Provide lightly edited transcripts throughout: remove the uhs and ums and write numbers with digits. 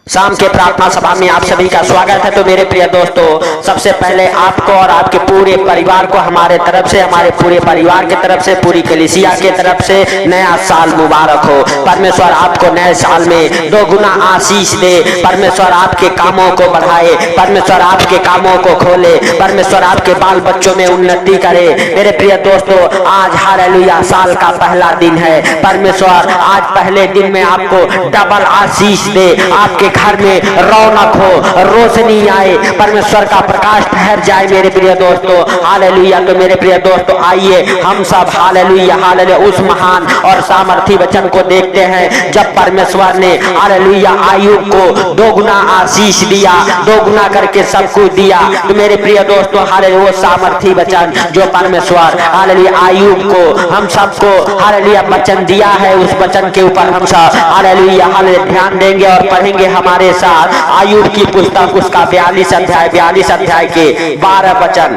शाम के प्रार्थना सभा में आप सभी का स्वागत है। तो मेरे प्रिय दोस्तों, सबसे पहले आपको और आपके पूरे परिवार को हमारे तरफ से, हमारे पूरे परिवार के तरफ से, पूरी कलीसिया के तरफ से नया साल मुबारक हो। परमेश्वर आपको नए साल में दोगुना आशीष दे। परमेश्वर आपके कामों को बढ़ाए, परमेश्वर आपके कामों को खोले, परमेश्वर आपके बाल बच्चों में उन्नति करे। मेरे प्रिय दोस्तों, आज हालेलुया साल का पहला दिन है। परमेश्वर आज पहले दिन में आपको डबल आशीष दे, आपके घर में रौनक हो, रोशनी आए, परमेश्वर का प्रकाश ठहर जाए। मेरे प्रिय दोस्तों हालेलुया। तो मेरे प्रिय दोस्तों, आइए हम सब हालेलुया हालेलुया उस महान और सामर्थी वचन को देखते हैं जब परमेश्वर ने हालेलुया आयुब को दोगुना आशीष दिया, दोगुना करके सब कुछ दिया। तो मेरे प्रिय दोस्तों हालेलुया वो सामर्थी वचन जो परमेश्वर हालेलुया आयुब को, हम सबको हालेलुया वचन दिया है, उस वचन के ऊपर हम सब हालेलुया हालेलुया ध्यान देंगे और पढ़ेंगे हमारे साथ आयुब की पुस्तक उसका 42 अध्याय के 12 वचन।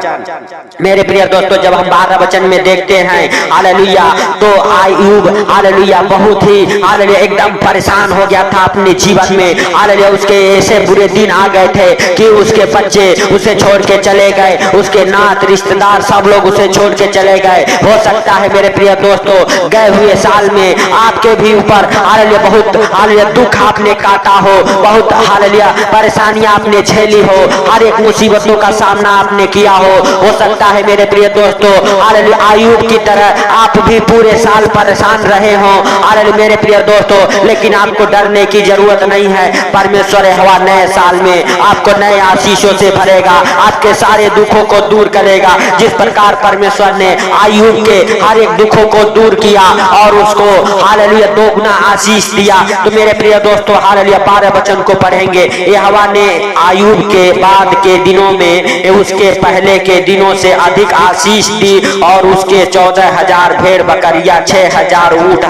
मेरे प्रिय दोस्तों, जब हम 12 वचन में देखते हैं हालेलुया, तो आयुब हालेलुया बहुत ही हालेलुया एकदम परेशान हो गया था अपने जीवन में। हालेलुया उसके ऐसे बुरे दिन आ गए थे कि उसके बच्चे उसे छोड़ के चले गए, उसके नात रिश्तेदार सब लोग उसे छोड़ के चले गए। हो सकता है मेरे प्रिय दोस्तों गए हुए साल में आपके भी ऊपर हालेलुया बहुत हालेलुया दुख आपने काटा हो, बहुत हालेलुया परेशानियां आपने झेली हो, हर एक मुसीबतों का सामना आपने किया हो सकता है मेरे प्रिय दोस्तों हालेलुया आयुब की तरह आप भी पूरे साल परेशान रहे हो हालेलुया मेरे प्रिय दोस्तों। लेकिन आपको डरने की जरूरत नहीं है। परमेश्वर यहोवा नए साल में आपको नए आशीषों से भरेगा, आपके सारे दुखों को दूर करेगा। जिस प्रकार परमेश्वर ने आयुब के हर एक दुखों को दूर किया और उसको हालेलुया दोगुना आशीष दिया। तो मेरे प्रिय दोस्तों हालेलुया 12 वचन को पढ़ेंगे। यहोवा ने आयुब के बाद के दिनों में उसके पहले के दिनों से अधिक आशीष दी और उसके 14,000 भेड़ बकरियां, 6,000 ऊंट,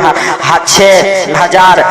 6,000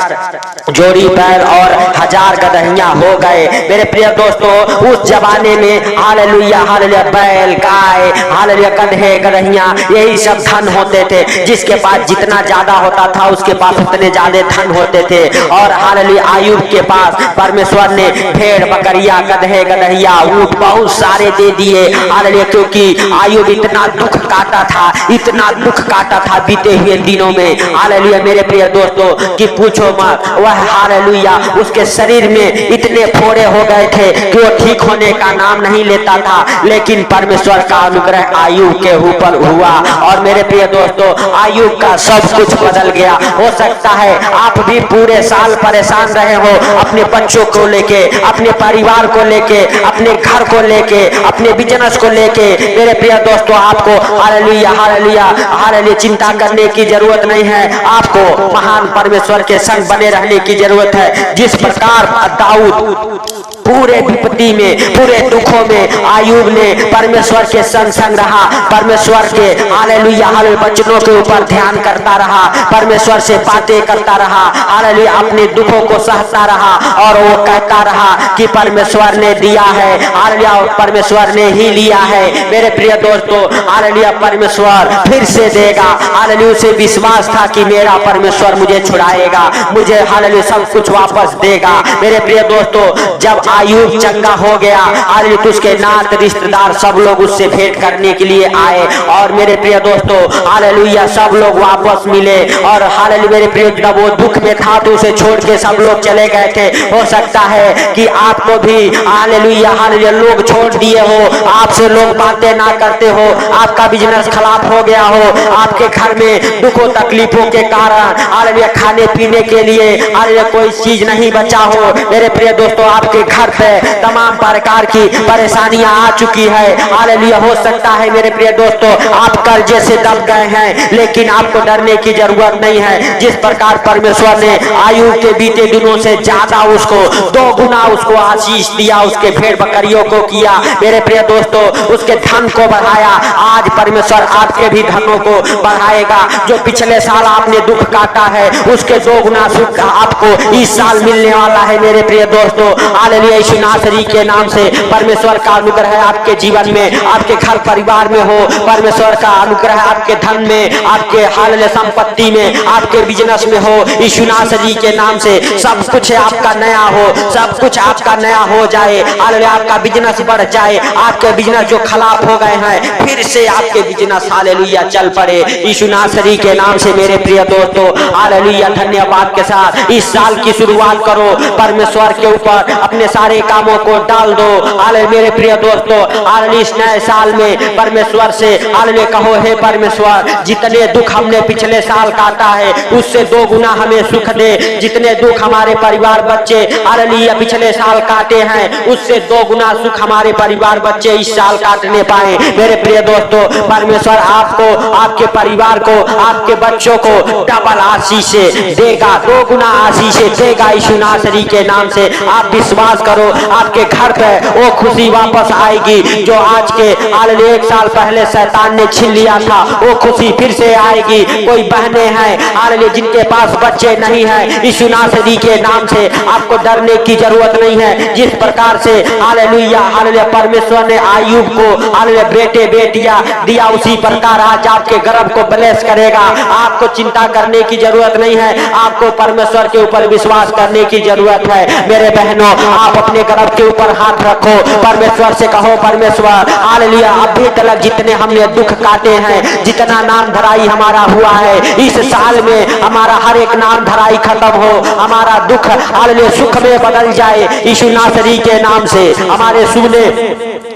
जोड़ी बैल और 1,000 गदहियां हो गए। मेरे प्रिय दोस्तों उस जमाने में हालेलुया हालेलुया बैल, गाय, हालेलुया गधे, गदहियां यही सब धन होते थे। जिसके पास जितना ज्यादा होता था उसके पास उतने ज्यादा धन होते थे। और हालेलुया आयुब के पास परमेश्वर ने भेड़ बकरियां, गधे, गदहिया, ऊंट बहुत सारे दे दिए हालेलुया, क्योंकि आयुब इतना दुख काटा था, इतना दुख काटा था बीते हुए दिनों में हालेलुया मेरे प्रिय दोस्तों कि पूछो मत। वह हालेलुया उसके शरीर में इतने फोड़े हो गए थे कि वो ठीक होने का नाम नहीं लेता था। लेकिन परमेश्वर का अनुग्रह आयुब के ऊपर हुआ और मेरे प्रिय दोस्तों आयुब का सब कुछ बदल गया। हो सकता है आप भी पूरे साल परेशान रहे हो अपने बच्चों को लेके, अपने परिवार को लेके, अपने घर को लेके, अपने बिजनेस को लेके। मेरे प्रिय दोस्तों आपको हालेलुया हालेलुया हालेलुया चिंता करने की जरूरत नहीं है। आपको महान परमेश्वर के संग बने रहने की जरूरत है। जिस प्रकार दाऊद पूरे विपत्ति में, पूरे दुखों में आयुब ने परमेश्वर के संग रहा, परमेश्वर के हालेलुया हालेलुया वचनों के ऊपर ध्यान करता रहा, परमेश्वर से बातें करता रहा, हालेलुया अपने दुखों को सहता रहा और वो कहता रहा कि परमेश्वर ने दिया है हालेलुया, परमेश्वर ने ही लिया है। मेरे प्रिय दोस्तों हालेलुया परमेश्वर फिर से देगा। हालेलुया उसे विश्वास था कि मेरा परमेश्वर मुझे छुड़ाएगा, मुझे हालेलुया सब कुछ वापस देगा। मेरे प्रिय दोस्तों जब आयुब चंगा हो गया हालेलुया तो उसके नात रिश्तेदार सब लोग उससे भेंट करने के लिए आए और मेरे प्रिय दोस्तों हालेलुया सब लोग वापस मिले। और हालेलुया मेरे प्रिय जब वो दुख में था तो उसे छोड़ के सब लोग चले गए थे। हो सकता है कि आपको भी हालेलुया हालेलुया लोग छोड़ दिए हो, आपसे लोग बातें ना करते हो, आपका बिजनेस खराब हो गया हो, आपके घर में दुखों तकलीफों के कारण हालेलुया खाने पीने के लिए हालेलुया कोई चीज नहीं बचा हो। मेरे प्रिय दोस्तों आपके घर पे तमाम प्रकार की परेशानियां आ चुकी है हालेलुया। हो सकता है मेरे प्रिय दोस्तों आप कर्जे से दब गए हैं, लेकिन आपको डरने की जरूरत नहीं है। जिस प्रकार परमेश्वर ने आयुब के बीते दिनों से ज्यादा उसको दोगुना उसको आशीष दिया, उसके भेड़ बकरियों को किया, मेरे प्रिय दोस्तों उसके धन को बढ़ाया, आज परमेश्वर आपके भी धनों को बढ़ाएगा। जो पिछले साल आपने दुख काटा है उसके दोगुना सुख आपको इस साल मिलने वाला है। मेरे प्रिय दोस्तों हालेलुया यीशु नासरी के नाम से परमेश्वर का अनुग्रह आपके जीवन में, आपके घर परिवार में हो। परमेश्वर का अनुग्रह आपके धन में, आपके हाल संपत्ति में, आपके बिजनेस में हो। यीशु नासरी के नाम से सब कुछ आपका नया हो, सब कुछ आपका नया हो जाए। हालेलुया, आपका बिजनेस बढ़ जाए। आपके बिजनेस जो खराब हो गए हैं फिर से आपके बिजनेस हालेलुया चल पड़े यीशु नासरी के नाम से। मेरे प्रिय दोस्तों हालेलुया, धन्यवाद के साथ इस साल की शुरुआत करो। परमेश्वर के ऊपर अपने सारे कामों को डाल दो। हालेलुया मेरे प्रिय दोस्तों, हालेलुया इस नए साल में परमेश्वर से हालेलुया कहो, हे परमेश्वर जितने दुख हमने पिछले साल काटा है उससे 2 गुना हमें सुख दे। जितने दुख हमारे परिवार बच्चे हालेलुया पिछले साल काटे हैं उससे 2 गुना सुख हमारे परिवार बच्चे इस साल काटने पाए। मेरे प्रिय दोस्तों परमेश्वर आपको, आपके परिवार को, आपके बच्चों को डबल आशीष देगा, 2 गुना आशीष देगा यीशु नासरी के नाम से। आप विश्वास करो, आपके घर पे वो खुशी वापस आएगी जो आज के हालेलुया 1 साल पहले शैतान ने छीन लिया था। वो खुशी फिर से आएगी। कोई बहनें हैं हालेलुया जिनके पास बच्चे नहीं हैं, यीशु नासरी के नाम से आपको डरने की जरूरत नहीं है। जिस प्रकार से हालेलुया हालेलुया परमेश्वर ने आयुब को हालेलुया बेटे बेटियां दिया उसी प्रकार आज आपके गर्भ को ब्लेस करेगा। आपको चिंता करने की जरूरत नहीं है, आपको परमेश्वर के ऊपर विश्वास करने की जरूरत है। मेरे बहनों आप अपने गर्भ के ऊपर हाथ रखो, परमेश्वर से कहो परमेश्वर हालेलुया अभी तक जितने हमने दुख काटे हैं, जितना नाम धराई हमारा हुआ है, इस साल में हमारा हर एक नाम धराई खत्म हो, हमारा दुख हालेलुया सुख में बदल जाए यीशु नासरी के नाम से। हमारे सूने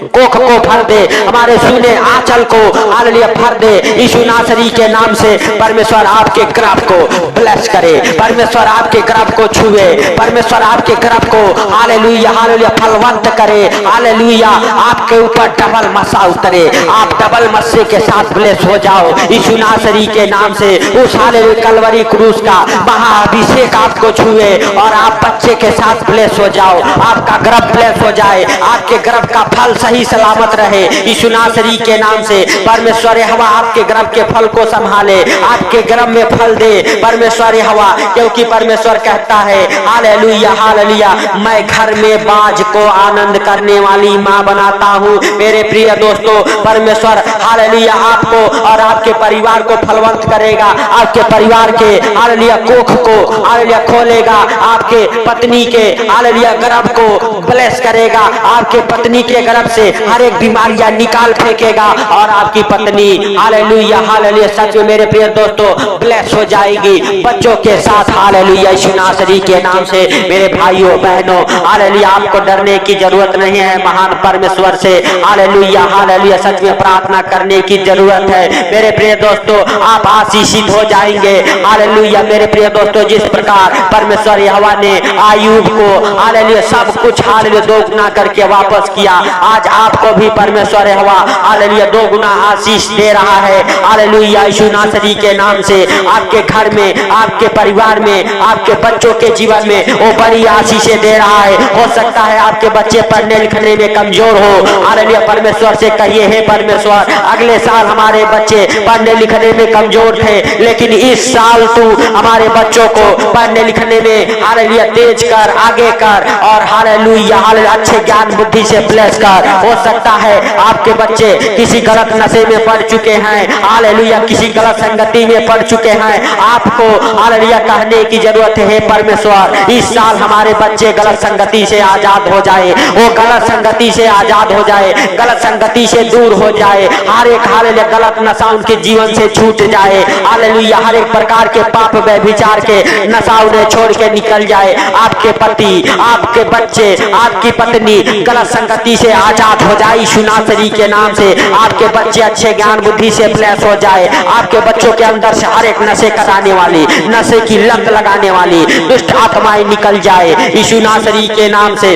कोख को भर दे, हमारे सूने आंचल को हालेलुया भर दे यीशु नासरी के नाम से। परमेश्वर आपके गर्भ को ब्लेस करे, परमेश्वर आपके गर्भ को छुए, परमेश्वर आपके गर्भ को हालेलुया हालेलुया फलवंत करे। हालेलुया आपके ऊपर डबल मसा उतरे, आप डबल मस्से के साथ ब्लेस हो जाओ यीशु नासरी के नाम से। उस हालेलुया कलवरी क्रूस का महाअभिषेक आपको छुए और आप बच्चे के साथ ब्लेस हो जाओ, आपका गर्भ ब्लेस हो जाए, आपके गर्भ का फल सही सलामत रहे यीशु नासरी के नाम से। परमेश्वर हवा आपके गर्भ के फल को संभाले, आपके गर्भ में फल दे परमेश्वर हवा, क्योंकि परमेश्वर कहता है हालेलुया हालेलुया मैं घर में बाज को आनंद करने वाली मां बनाता हूं। मेरे प्रिय दोस्तों परमेश्वर हालेलुया आपको और आपके परिवार को फलवंत करेगा, आपके परिवार के हालेलुया कोख को हालेलुया खोलेगा, आपके पत्नी के हालेलुया गर्भ को ब्लेस करेगा, आपके पत्नी के गर्भ से हर एक बीमारियां निकाल फेंकेगा और आपकी पत्नी हालेलुया हालेलुया सच में मेरे प्रिय दोस्तों ब्लेस हो जाएगी बच्चों के साथ हालेलुया यीशु नासरी के नाम से। मेरे भाइयों बहनों हालेलुया आपको डरने की जरूरत नहीं है, महान परमेश्वर से हालेलुया हालेलुया सच में प्रार्थना करने की जरूरत है। मेरे प्रिय दोस्तों आप आशीषित हो जाएंगे हालेलुया। मेरे प्रिय दोस्तों जिस प्रकार परमेश्वर यहोवा ने आयुब को हालेलुया सब कुछ हालेलुया 2 गुना करके वापस किया, आज आपको भी परमेश्वर यहोवा हालेलुया 2 गुना आशीष दे रहा है हालेलुया यीशु नासरी के नाम से। आपके घर में, आपके परिवार में, आपके बच्चों के जीवन में वो बड़ी आशीषें दे रहा है। हो सकता है आपके बच्चे पढ़ने लिखने में कमजोर हो, हालेलुया परमेश्वर से कहिए हे परमेश्वर अगले साल हमारे बच्चे पढ़ने लिखने में कमजोर थे लेकिन इस साल तू हमारे बच्चों को पढ़ने लिखने में हालेलुया तेज कर, आगे कर और हालेलुया हालेलुया अच्छे ज्ञान बुद्धि से ब्लेस कर। हो सकता है आपके बच्चे किसी गलत नशे में पड़ चुके हैं हालेलुया, किसी गलत संगति में पड़ चुके हैं, आपको हालेलुया कहने की जरूरत है हे परमेश्वर इस साल हमारे बच्चे गलत संगति से आजाद हो जाए, वो गलत संगति से आजाद हो जाए, गलत संगति से दूर हो जाए, हर एक हालेलुया गलत नशा उनके जीवन से छूट जाए हालेलुया, हर एक प्रकार के पाप व्यभिचार के नशा उन्हें छोड़ के निकल जाए। आपके पति, आपके बच्चे, आपकी पत्नी गलत संगति से आजाद हो जाए यीशु नासरी के नाम से। आपके बच्चे अच्छे ज्ञान बुद्धि से ब्लेस हो जाए, आपके बच्चों के अंदर से हर एक नशे कराने वाली, नशे की लत लगाने वाली दुष्ट आत्माएं निकल जाए यीशु नासरी के नाम से।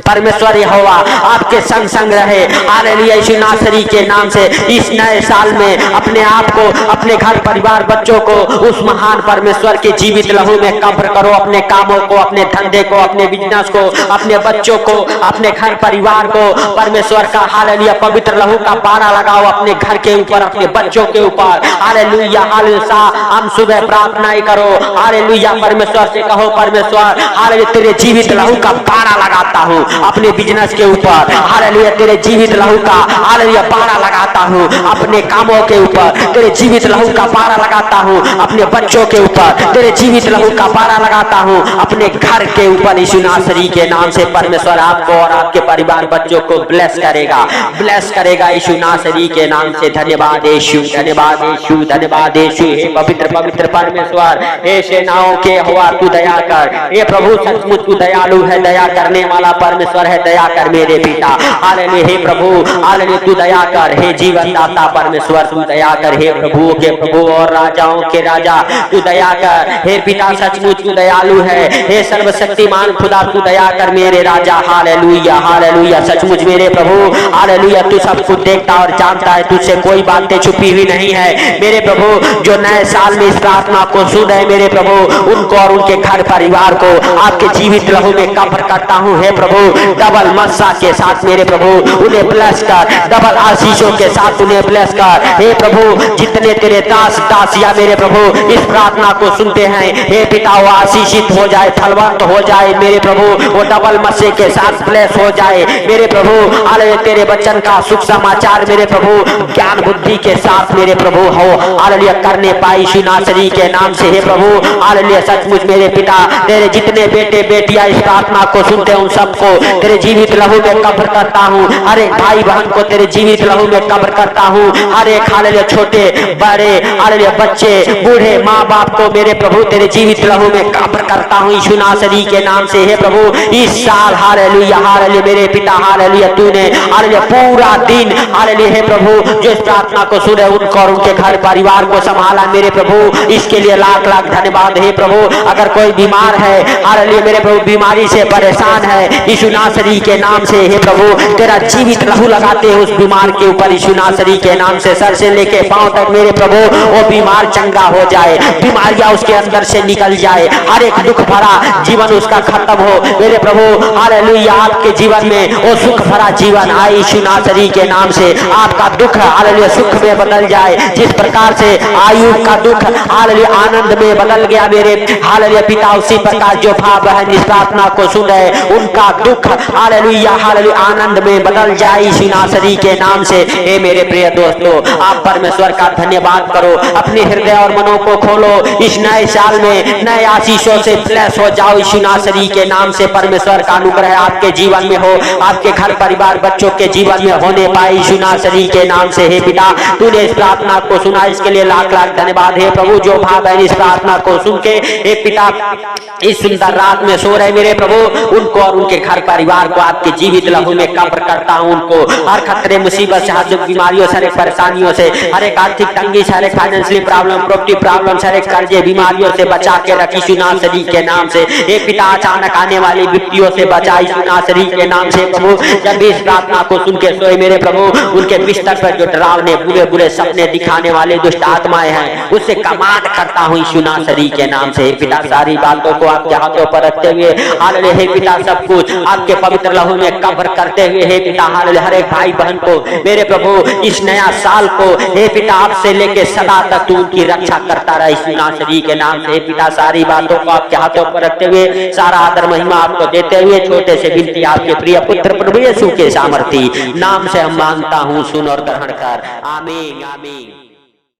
परमेश्वर यहोवा आपके संग संग रहे हालेलुया यीशु नासरी के नाम से। इस नए साल में अपने आप को, अपने घर परिवार बच्चों को उस महान परमेश्वर के जीवित लहू में कब्र करो, अपने कामों को, अपने धंधे को, अपने बिजनेस को, अपने बच्चों को, अपने घर परिवार को परमेश्वर का हालेलुया पवित्र लहू का पारा लगाओ अपने घर के ऊपर, अपने बच्चों के ऊपर हालेलुया हालेलुया। हम सुबह प्रार्थना करो हालेलुया, परमेश्वर से कहो परमेश्वर हालेलुया तेरे जीवित लहू का पारा लगाता हूँ अपने बिजनेस के ऊपर, हालेलुया तेरे जीवित लहू का हालेलुया पारा लगाता हूँ अपने कामों के ऊपर, तेरे जीवित लहू का पारा लगाता हूँ अपने बच्चों के ऊपर, तेरे जीवित लहू का पारा लगाता हूँ अपने घर के ऊपर। यीशु नासरी के नाम से परमेश्वर आपको और आपके परिवार बच्चों को ब्लेस करेगा, ब्लेस करेगा यीशु नासरी के नाम से। धन्यवाद यीशु, धन्यवाद यीशु, धन्यवाद यीशु। हे पवित्र पवित्र परमेश्वर, हे सेनाओं के यहोवा तू दया कर, हे प्रभु सचमुच तू दयालु है, दया करने वाला परमेश्वर है, दया कर मेरे पिता। हालेलुया हे प्रभु, हालेलुया तू दया कर, हे जीवन दाता परमेश्वर तू दया कर, हे प्रभुओं के प्रभु और राजाओं के राजा तू दया कर, हे पिता सचमुच तू दयालु है, हे सर्वशक्तिमान खुदा तू दया कर मेरे राजा। हालेलुया हालेलुया सचमुच मेरे प्रभु, हालेलुया तू सब कुछ देखता और जानता है, तुझसे कोई बातें छुपी हुई नहीं है मेरे प्रभु। जो नए साल में इस प्रार्थना को सुन रहे मेरे प्रभु, उनको और उनके घर परिवार को आपके जीवित लहू में कवर करता हूँ हे प्रभु। डबल मस्सा के साथ मेरे प्रभु उन्हें ब्लेस कर, डबल आशीषों के साथ उन्हें ब्लेस कर हे प्रभु। जितने तेरे दास दासिया मेरे प्रभु इस प्रार्थना को सुनते हैं हे पिता, वो आशीषित हो जाए, फलवंत हो जाए मेरे प्रभु, वो डबल मस्से के साथ ब्लेस हो जाए मेरे प्रभु। हालेलुया तेरे वचन का सुख समाचार मेरे प्रभु ज्ञान बुद्धि के साथ मेरे प्रभु हो हालेलुया करने पाई यीशु नासरी के नाम से हे प्रभु। हालेलुया सचमुच मेरे पिता तेरे जितने बेटे बेटियां इस प्रार्थना को सुनते हैं उन सबको तेरे जीवित लहू में कब्र करता हूँ, हर एक भाई बहन को तेरे जीवित लहू में कब्र करता हूँ, हर एक हालेलुया छोटे बड़े हालेलुया बच्चे बूढ़े माँ बाप को मेरे प्रभु तेरे जीवित लहू में कब्र करता हूँ यीशु नासरी के नाम से हे प्रभु। इस साल हालेलुया हालेलुया मेरे पिता हालेलुया तूने हालेलुया पूरा दिन हालेलुया हे प्रभु जो इस प्रार्थना को सुने उनको और उनके घर परिवार को संभाला मेरे प्रभु, इसके लिए लाख लाख धन्यवाद हे प्रभु। अगर कोई बीमार है हालेलुया मेरे प्रभु बीमारी से परेशान है यीशु नासरी के नाम से हे प्रभु तेरा जीवित लहू लगाते हैं उस बीमार के ऊपर यीशु नासरी के नाम से, सर से लेके पांव तक मेरे प्रभु वो बीमार चंगा हो जाए, बीमारियां उसके अंदर से निकल जाए, हर एक दुख भरा जीवन उसका खत्म हो मेरे प्रभु। हालेलुया आपके जीवन में वो सुख भरा जीवन आए यीशु नासरी के नाम से, आपका दुख हालेलुया सुख में बदल जाए, जिस प्रकार से आयु का दुख हालेलुया आनंद में बदल गया मेरे हालेलुया पिता, उसी प्रकार जो भाव बहन इस प्रार्थना को सुन रहे उनका दुख हालेलुया हालेलुया आनंद में बदल जाए यीशु नासरी के नाम से। हे मेरे प्रिय दोस्तों आप परमेश्वर का धन्यवाद करो, अपने हृदय और मनों को खोलो, इस नए साल में नए आशीषों से ब्लेस हो जाओ यीशु नासरी के नाम से। परमेश्वर का अनुग्रह आपके जीवन में हो, आपके घर परिवार बच्चों के जीवन में होने पाए यीशु नासरी के नाम से। हे पिता तूने इस प्रार्थना को सुना इसके लिए लाख लाख धन्यवाद हे प्रभु। जो भाव बहन इस प्रार्थना को सुन के हे पिता इस सुंदर रात में सो रहे मेरे प्रभु उनको और उनके घर परिवार को आपके जीवित लहू में कब्र करता हूँ, उनको हर खतरे मुसीबत से, हर बीमारियों से, हर एक परेशानियों से, हर एक आर्थिक तंगी से, हर एक फाइनेंशियल प्रॉब्लम प्रॉपर्टी प्रॉब्लम से, हर एक कर्जे बीमारियों से बचा के रखी यीशु नासरी के नाम से। हे पिता अचानक आने वाली विपत्तियों से बचा यीशु नासरी के नाम से प्रभु। जब भी इस प्रार्थना को सुन के सोए मेरे प्रभु उनके बिस्तर पर जो डरावने बुरे बुरे सपने दिखाने वाले दुष्ट आत्माएं हैं उससे कमांड करता हूँ यीशु नासरी के नाम से। हे पिता सारी बातों को आपके हाथों पर रखते हुए हालेलुया हे पिता सब कुछ आपके पवित्र लहू में कब्र करते हुए हे पिता हालेलुया हर एक भाई बहन को मेरे प्रभु इस नया साल को हे पिता आपसे लेके सदा तक तू उनकी रक्षा करता रहा यीशु नासरी के नाम से। हे पिता सारी बातों को आपके हाथों पर रखते हुए सारा आदर महिमा आपको देते हुए छोटे से विनती आपके प्रिय पुत्र प्रभु यीशु के सामर्थी नाम से हम मांगता हूँ, सुन और ग्रहण कर, आमीन आमीन।